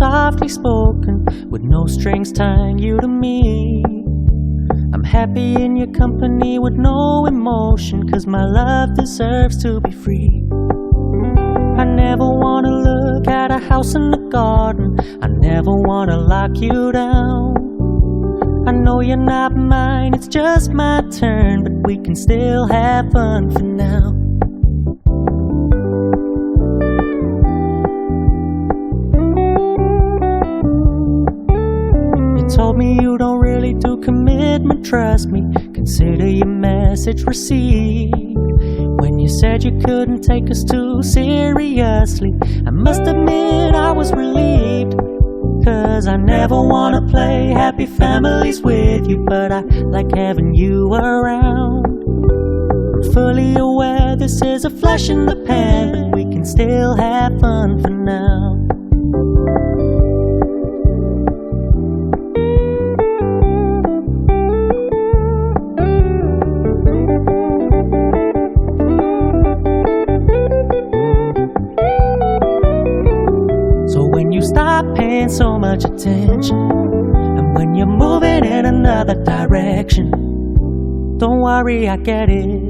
softly spoken, with no strings tying you to me. I'm happy in your company with no emotion, 'cause my love deserves to be free. I never wanna look at a house in the garden, I never wanna lock you down. I know you're not mine, it's just my turn, but we can still have fun for now. You told me you don't really do commitment, trust me, consider your message received. When you said you couldn't take us too seriously, I must admit I was relieved. 'Cause I never wanna play happy families with you, but I like having you around. I'm fully aware this is a flash in the pan, but we can still have fun for now. Stop paying so much attention, and when you're moving in another direction, don't worry, I get it.